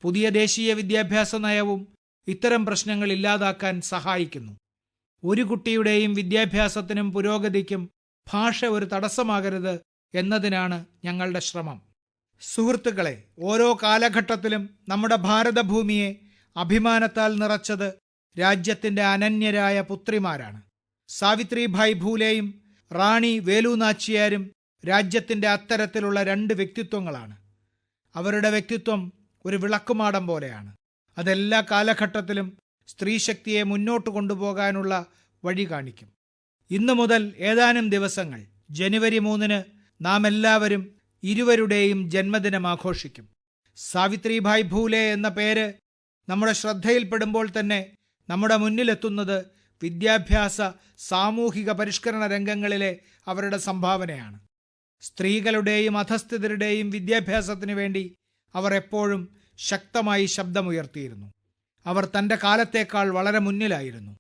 പുതിയ ദേശീയ വിദ്യാഭ്യാസ നയവും ഇത്തരം പ്രശ്നങ്ങൾ ഇല്ലാതാക്കാൻ സഹായിക്കുന്നു. ഒരു കുട്ടിയുടെയും വിദ്യാഭ്യാസത്തിനും പുരോഗതിക്കും ഭാഷ ഒരു തടസ്സമാകരുത് എന്നതിനാണ് ഞങ്ങളുടെ ശ്രമം. സുഹൃത്തുക്കളെ, ഓരോ കാലഘട്ടത്തിലും നമ്മുടെ ഭാരതഭൂമിയെ അഭിമാനത്താൽ നിറച്ചത് രാജ്യത്തിൻ്റെ അനന്യരായ പുത്രിമാരാണ്. സാവിത്രിഭായ് ഭൂലെയും റാണി വേലു നാച്ചിയാരും രാജ്യത്തിൻ്റെ അത്തരത്തിലുള്ള 2 വ്യക്തിത്വങ്ങളാണ്. അവരുടെ വ്യക്തിത്വം ഒരു വിളക്കുമാടം പോലെയാണ്. അതെല്ലാ കാലഘട്ടത്തിലും സ്ത്രീശക്തിയെ മുന്നോട്ട് കൊണ്ടുപോകാനുള്ള വഴി കാണിക്കും. ഇന്നു മുതൽ ഏതാനും ദിവസങ്ങൾ ജനുവരി 3-ന് നാം എല്ലാവരും ഇരുവരുടെയും ജന്മദിനം ആഘോഷിക്കും. സാവിത്രിഭായ് ഭൂലെ എന്ന പേര് നമ്മുടെ ശ്രദ്ധയിൽപ്പെടുമ്പോൾ തന്നെ നമ്മുടെ മുന്നിലെത്തുന്നത് വിദ്യാഭ്യാസ സാമൂഹിക പരിഷ്കരണ രംഗങ്ങളിലെ അവരുടെ സംഭാവനയാണ്. സ്ത്രീകളുടെയും അധസ്ഥിതരുടെയും വിദ്യാഭ്യാസത്തിനു വേണ്ടി അവർ എപ്പോഴും ശക്തമായി ശബ്ദമുയർത്തിയിരുന്നു. അവർ തൻ്റെ കാലത്തേക്കാൾ വളരെ മുന്നിലായിരുന്നു.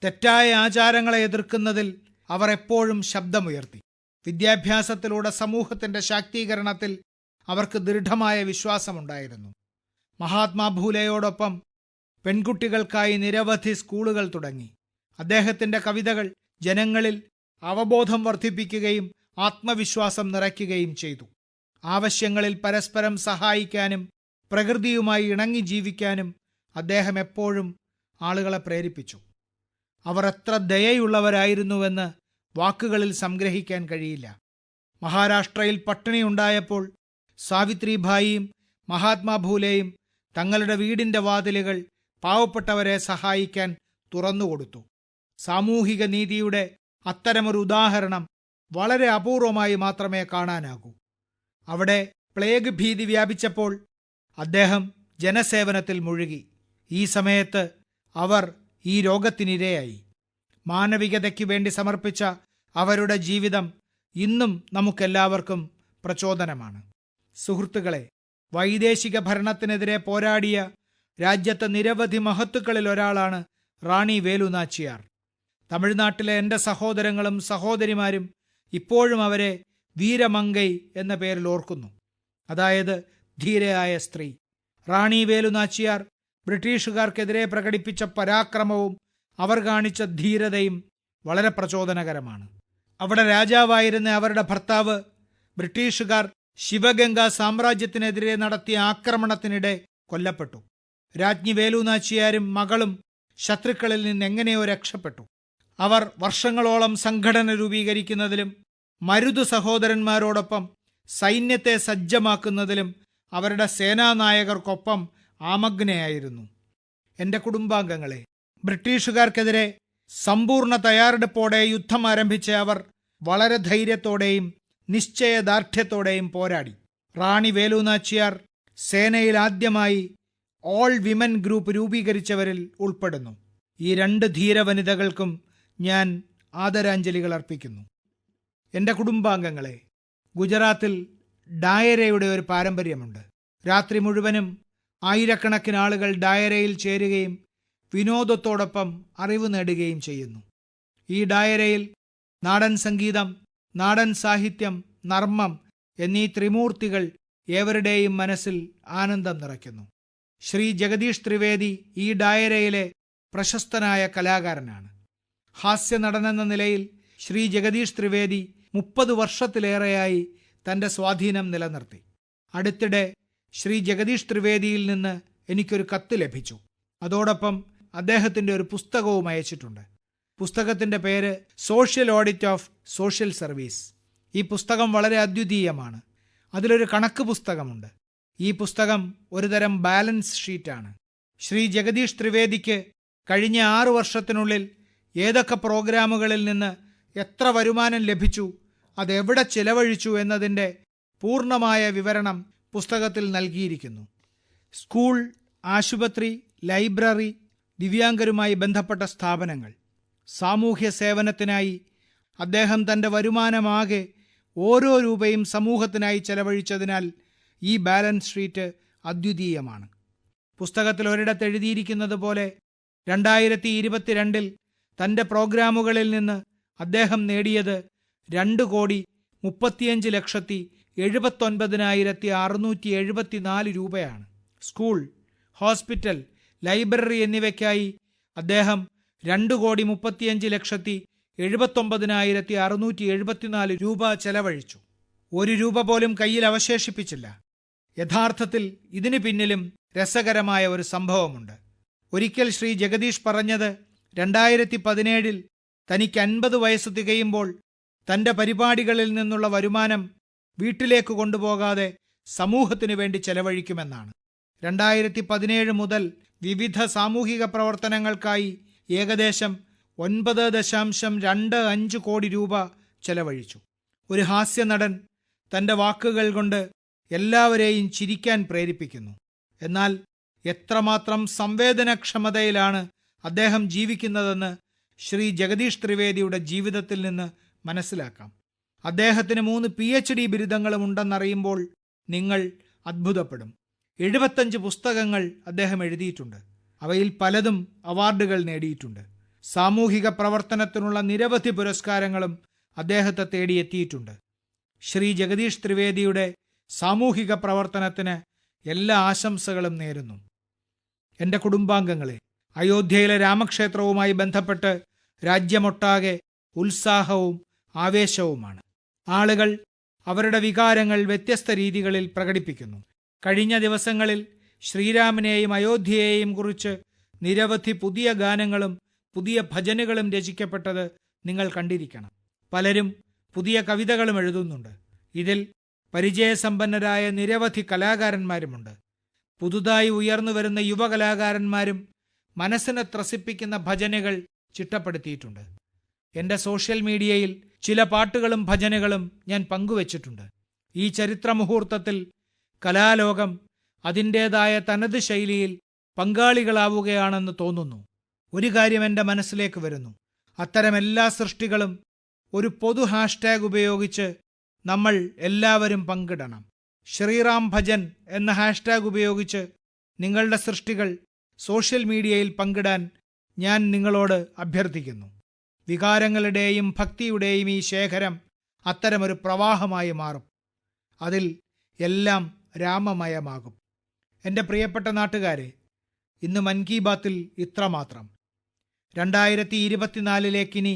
തെറ്റായ ആചാരങ്ങളെ എതിർക്കുന്നതിൽ അവർ എപ്പോഴും ശബ്ദമുയർത്തി. വിദ്യാഭ്യാസത്തിലൂടെ സമൂഹത്തിൻ്റെ ശാക്തീകരണത്തിൽ അവർക്ക് ദൃഢമായ വിശ്വാസമുണ്ടായിരുന്നു. മഹാത്മാ ഭൂലെയോടൊപ്പം പെൺകുട്ടികൾക്കായി നിരവധി സ്കൂളുകൾ തുടങ്ങി. അദ്ദേഹത്തിൻ്റെ കവിതകൾ ജനങ്ങളിൽ അവബോധം വർദ്ധിപ്പിക്കുകയും ആത്മവിശ്വാസം നിറയ്ക്കുകയും ചെയ്തു. ആവശ്യങ്ങളിൽ പരസ്പരം സഹായിക്കാനും പ്രകൃതിയുമായി ഇണങ്ങി ജീവിക്കാനും അദ്ദേഹം എപ്പോഴും ആളുകളെ പ്രേരിപ്പിച്ചു. അവർ എത്ര ദയയുള്ളവരായിരുന്നുവെന്ന് വാക്കുകളിൽ സംഗ്രഹിക്കാൻ കഴിയില്ല. മഹാരാഷ്ട്രയിൽ പട്ടിണിയുണ്ടായപ്പോൾ സാവിത്രിഭായിയും മഹാത്മാ ഭൂലെയും തങ്ങളുടെ വീടിൻ്റെ വാതിലുകൾ പാവപ്പെട്ടവരെ സഹായിക്കാൻ തുറന്നുകൊടുത്തു. സാമൂഹിക നീതിയുടെ അത്തരമൊരു ഉദാഹരണം വളരെ അപൂർവമായി മാത്രമേ കാണാനാകൂ. അവിടെ പ്ലേഗ് ഭീതി വ്യാപിച്ചപ്പോൾ അദ്ദേഹം ജനസേവനത്തിൽ മുഴുകി. ഈ സമയത്ത് അവർ ഈ രോഗത്തിനിരയായി. മാനവികതയ്ക്ക് വേണ്ടി സമർപ്പിച്ച അവരുടെ ജീവിതം ഇന്നും നമുക്കെല്ലാവർക്കും പ്രചോദനമാണ്. സുഹൃത്തുക്കളെ, വൈദേശിക ഭരണത്തിനെതിരെ പോരാടിയ രാജ്യത്തെ നിരവധി മഹത്തുക്കളിൽ ഒരാളാണ് റാണി വേലു നാച്ചിയാർ. തമിഴ്നാട്ടിലെ എൻ്റെ സഹോദരങ്ങളും സഹോദരിമാരും ഇപ്പോഴും അവരെ വീരമങ്കൈ എന്ന പേരിൽ ഓർക്കുന്നു. അതായത് ധീരയായ സ്ത്രീ. റാണി വേലു നാച്ചിയാർ ബ്രിട്ടീഷുകാർക്കെതിരെ പ്രകടിപ്പിച്ച പരാക്രമവും അവർ കാണിച്ച ധീരതയും വളരെ പ്രചോദനകരമാണ്. അവിടെ രാജാവായിരുന്ന അവരുടെ ഭർത്താവ് ബ്രിട്ടീഷുകാർ ശിവഗംഗ സാമ്രാജ്യത്തിനെതിരെ നടത്തിയ ആക്രമണത്തിനിടെ കൊല്ലപ്പെട്ടു. രാജ്ഞി വേലു നാച്ചിയാരും മകളും ശത്രുക്കളിൽ നിന്ന് എങ്ങനെയോ രക്ഷപ്പെട്ടു. അവർ വർഷങ്ങളോളം സംഘടന രൂപീകരിക്കുന്നതിലും മരുതു സഹോദരന്മാരോടൊപ്പം സൈന്യത്തെ സജ്ജമാക്കുന്നതിലും അവരുടെ സേനാനായകർക്കൊപ്പം ആമഗ്നയായിരുന്നു. എൻ്റെ കുടുംബാംഗങ്ങളെ, ബ്രിട്ടീഷുകാർക്കെതിരെ സമ്പൂർണ്ണ തയ്യാറെടുപ്പോടെ യുദ്ധം ആരംഭിച്ച അവർ വളരെ ധൈര്യത്തോടെയും നിശ്ചയദാർഢ്യത്തോടെയും പോരാടി. റാണി വേലു നാച്ചിയാർ സേനയിൽ ആദ്യമായി ഓൾ വിമൻ ഗ്രൂപ്പ് രൂപീകരിച്ചവരിൽ ഉൾപ്പെടുന്നു. ഈ 2 ധീരവനിതകൾക്കും ഞാൻ ആദരാഞ്ജലികൾ അർപ്പിക്കുന്നു. എൻ്റെ കുടുംബാംഗങ്ങളെ, ഗുജറാത്തിൽ ഡായരയുടെ ഒരു പാരമ്പര്യമുണ്ട്. രാത്രി മുഴുവനും ആയിരക്കണക്കിന് ആളുകൾ ഡായരയിൽ ചേരുകയും വിനോദത്തോടൊപ്പം അറിവ് നേടുകയും ചെയ്യുന്നു. ഈ ഡയറിയിൽ നാടൻ സംഗീതം, നാടൻ സാഹിത്യം, നർമ്മം എന്നീ ത്രിമൂർത്തികൾ ഏവരുടെയും മനസ്സിൽ ആനന്ദം നിറയ്ക്കുന്നു. ശ്രീ ജഗദീഷ് ത്രിവേദി ഈ ഡയറയിലെ പ്രശസ്തനായ കലാകാരനാണ്. ഹാസ്യ നടനെന്ന നിലയിൽ ശ്രീ ജഗദീഷ് ത്രിവേദി 30 വർഷത്തിലേറെയായി തൻ്റെ സ്വാധീനം നിലനിർത്തി. അടുത്തിടെ ശ്രീ ജഗദീഷ് ത്രിവേദിയിൽ നിന്ന് എനിക്കൊരു കത്ത് ലഭിച്ചു. അതോടൊപ്പം അദ്ദേഹത്തിൻ്റെ ഒരു പുസ്തകവും അയച്ചിട്ടുണ്ട്. പുസ്തകത്തിൻ്റെ പേര് social audit of social service. ഈ പുസ്തകം വളരെ അദ്വിതീയമാണ്. അതിലൊരു കണക്ക് പുസ്തകമുണ്ട്. ഈ പുസ്തകം ഒരുതരം ബാലൻസ് ഷീറ്റാണ്. ശ്രീ ജഗദീഷ് ത്രിവേദിക്ക് കഴിഞ്ഞ 6 വർഷത്തിനുള്ളിൽ ഏതൊക്കെ പ്രോഗ്രാമുകളിൽ നിന്ന് എത്ര വരുമാനം ലഭിച്ചു, അതെവിടെ ചെലവഴിച്ചു എന്നതിൻ്റെ പൂർണ്ണമായ വിവരണം പുസ്തകത്തിൽ നൽകിയിരിക്കുന്നു. സ്കൂൾ, ആശുപത്രി, ലൈബ്രറി, ദിവ്യാംഗരുമായി ബന്ധപ്പെട്ട സ്ഥാപനങ്ങൾ, സാമൂഹ്യ സേവനത്തിനായി അദ്ദേഹം തൻ്റെ വരുമാനമാകെ ഓരോ രൂപയും സമൂഹത്തിനായി ചെലവഴിച്ചതിനാൽ ഈ ബാലൻസ് ഷീറ്റ് അദ്വിതീയമാണ്. പുസ്തകത്തിൽ ഒരിടത്ത് എഴുതിയിരിക്കുന്നത് പോലെ 2022 തൻ്റെ പ്രോഗ്രാമുകളിൽ നിന്ന് അദ്ദേഹം നേടിയത് 2,35,79,674 രൂപയാണ്. സ്കൂൾ, ഹോസ്പിറ്റൽ, ലൈബ്രറി എന്നിവയ്ക്കായി അദ്ദേഹം 2,35,79,674 രൂപ ചെലവഴിച്ചു. 1 രൂപ പോലും കയ്യിൽ അവശേഷിപ്പിച്ചില്ല. യഥാർത്ഥത്തിൽ ഇതിനു പിന്നിലും രസകരമായ ഒരു സംഭവമുണ്ട്. ഒരിക്കൽ ശ്രീ ജഗദീഷ് പറഞ്ഞത് 2017 തനിക്ക് 50 വയസ്സ് തികയുമ്പോൾ തൻ്റെ പരിപാടികളിൽ നിന്നുള്ള വരുമാനം വീട്ടിലേക്ക് കൊണ്ടുപോകാതെ സമൂഹത്തിനു വേണ്ടി ചെലവഴിക്കുമെന്നാണ്. 2017 മുതൽ വിവിധ സാമൂഹിക പ്രവർത്തനങ്ങൾക്കായി ഏകദേശം 9.25 കോടി രൂപ ചെലവഴിച്ചു. ഒരു ഹാസ്യനടൻ തൻ്റെ വാക്കുകൾ കൊണ്ട് എല്ലാവരെയും ചിരിക്കാൻ പ്രേരിപ്പിക്കുന്നു. എന്നാൽ എത്രമാത്രം സംവേദനക്ഷമതയിലാണ് അദ്ദേഹം ജീവിക്കുന്നതെന്ന് ശ്രീ ജഗദീഷ് ത്രിവേദിയുടെ ജീവിതത്തിൽ നിന്ന് മനസ്സിലാക്കാം. അദ്ദേഹത്തിന് 3 PhD ബിരുദങ്ങളും ഉണ്ടെന്നറിയുമ്പോൾ നിങ്ങൾ അത്ഭുതപ്പെടും. 75 പുസ്തകങ്ങൾ അദ്ദേഹം എഴുതിയിട്ടുണ്ട്. അവയിൽ പലതും അവാർഡുകൾ നേടിയിട്ടുണ്ട്. സാമൂഹിക പ്രവർത്തനത്തിനുള്ള നിരവധി പുരസ്കാരങ്ങളും അദ്ദേഹത്തെ തേടിയെത്തിയിട്ടുണ്ട്. ശ്രീ ജഗദീഷ് ത്രിവേദിയുടെ സാമൂഹിക പ്രവർത്തനത്തിന് എല്ലാ ആശംസകളും നേരുന്നു. എൻ്റെ കുടുംബാംഗങ്ങളെ, അയോധ്യയിലെ രാമക്ഷേത്രവുമായി ബന്ധപ്പെട്ട് രാജ്യമൊട്ടാകെ ഉത്സാഹവും ആവേശവുമാണ്. ആളുകൾ അവരുടെ വികാരങ്ങൾ വ്യത്യസ്ത രീതികളിൽ പ്രകടിപ്പിക്കുന്നു. കഴിഞ്ഞ ദിവസങ്ങളിൽ ശ്രീരാമനെയും അയോധ്യയെയും കുറിച്ച് നിരവധി പുതിയ ഗാനങ്ങളും പുതിയ ഭജനുകളും രചിക്കപ്പെട്ടത് നിങ്ങൾ കണ്ടിരിക്കണം. പലരും പുതിയ കവിതകളും എഴുതുന്നുണ്ട്. ഇതിൽ പരിചയസമ്പന്നരായ നിരവധി കലാകാരന്മാരുമുണ്ട്. പുതുതായി ഉയർന്നു വരുന്ന യുവകലാകാരന്മാരും മനസ്സിനെ ത്രസിപ്പിക്കുന്ന ഭജനുകൾ ചിട്ടപ്പെടുത്തിയിട്ടുണ്ട്. എൻ്റെ സോഷ്യൽ മീഡിയയിൽ ചില പാട്ടുകളും ഭജനുകളും ഞാൻ പങ്കുവച്ചിട്ടുണ്ട്. ഈ ചരിത്ര മുഹൂർത്തത്തിൽ കലാലോകം അതിൻ്റേതായ തനത് ശൈലിയിൽ പങ്കാളികളാവുകയാണെന്ന് തോന്നുന്നു. ഒരു കാര്യം എൻ്റെ മനസ്സിലേക്ക് വരുന്നു. അത്തരം എല്ലാ സൃഷ്ടികളും ഒരു പൊതു ഹാഷ്ടാഗ് ഉപയോഗിച്ച് നമ്മൾ എല്ലാവരും പങ്കിടണം. ശ്രീറാം ഭജൻ എന്ന ഹാഷ്ടാഗ് ഉപയോഗിച്ച് നിങ്ങളുടെ സൃഷ്ടികൾ സോഷ്യൽ മീഡിയയിൽ പങ്കിടാൻ ഞാൻ നിങ്ങളോട് അഭ്യർത്ഥിക്കുന്നു. വികാരങ്ങളുടെയും ഭക്തിയുടെയും ഈ ശേഖരം അത്തരമൊരു പ്രവാഹമായി മാറും. അതിൽ എല്ലാം രാമമയമാകും. എൻ്റെ പ്രിയപ്പെട്ട നാട്ടുകാരെ, ഇന്ന് മൻ കി ബാത്തിൽ ഇത്രമാത്രം. 2024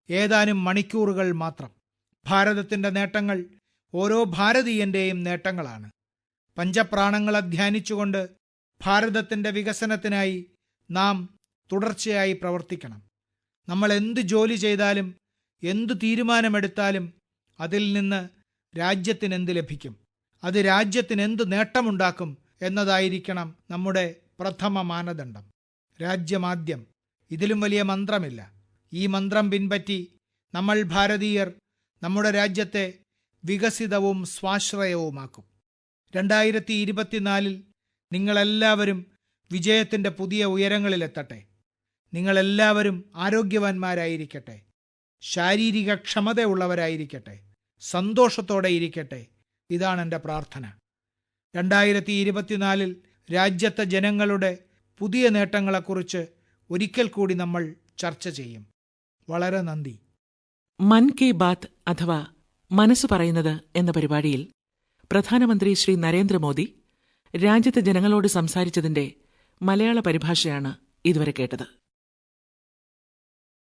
ഏതാനും മണിക്കൂറുകൾ മാത്രം. ഭാരതത്തിൻ്റെ നേട്ടങ്ങൾ ഓരോ ഭാരതീയൻ്റെയും നേട്ടങ്ങളാണ്. പഞ്ചപ്രാണങ്ങളെ ധ്യാനിച്ചുകൊണ്ട് ഭാരതത്തിൻ്റെ വികസനത്തിനായി നാം തുടർച്ചയായി പ്രവർത്തിക്കണം. നമ്മൾ എന്ത് ജോലി ചെയ്താലും എന്തു തീരുമാനമെടുത്താലും അതിൽ നിന്ന് രാജ്യത്തിന് എന്ത് ലഭിക്കും, അത് രാജ്യത്തിന് എന്ത് നേട്ടമുണ്ടാക്കും എന്നതായിരിക്കണം നമ്മുടെ പ്രഥമ മാനദണ്ഡം. രാജ്യമാദ്യം. ഇതിലും വലിയ മന്ത്രമില്ല. ഈ മന്ത്രം പിൻപറ്റി നമ്മൾ ഭാരതീയർ നമ്മുടെ രാജ്യത്തെ വികസിതവും സ്വാശ്രയവുമാക്കും. 2024 നിങ്ങളെല്ലാവരും വിജയത്തിൻ്റെ പുതിയ ഉയരങ്ങളിലെത്തട്ടെ. നിങ്ങളെല്ലാവരും ആരോഗ്യവാന്മാരായിരിക്കട്ടെ, ശാരീരിക ക്ഷമതയുള്ളവരായിരിക്കട്ടെ, സന്തോഷത്തോടെ ഇരിക്കട്ടെ. ഇതാണ് എൻ്റെ പ്രാർത്ഥന. 2024 രാജ്യത്തെ ജനങ്ങളുടെ പുതിയ നേട്ടങ്ങളെക്കുറിച്ച് ഒരിക്കൽ കൂടി നമ്മൾ ചർച്ച ചെയ്യും. വളരെ നന്ദി. മൻ കി ബാത്ത് അഥവാ മനസ്സ് പറയുന്നത് എന്ന പരിപാടിയിൽ പ്രധാനമന്ത്രി ശ്രീ നരേന്ദ്രമോദി രാജ്യത്തെ ജനങ്ങളോട് സംസാരിച്ചതിന്റെ മലയാള പരിഭാഷയാണ് ഇതുവരെ കേട്ടത്.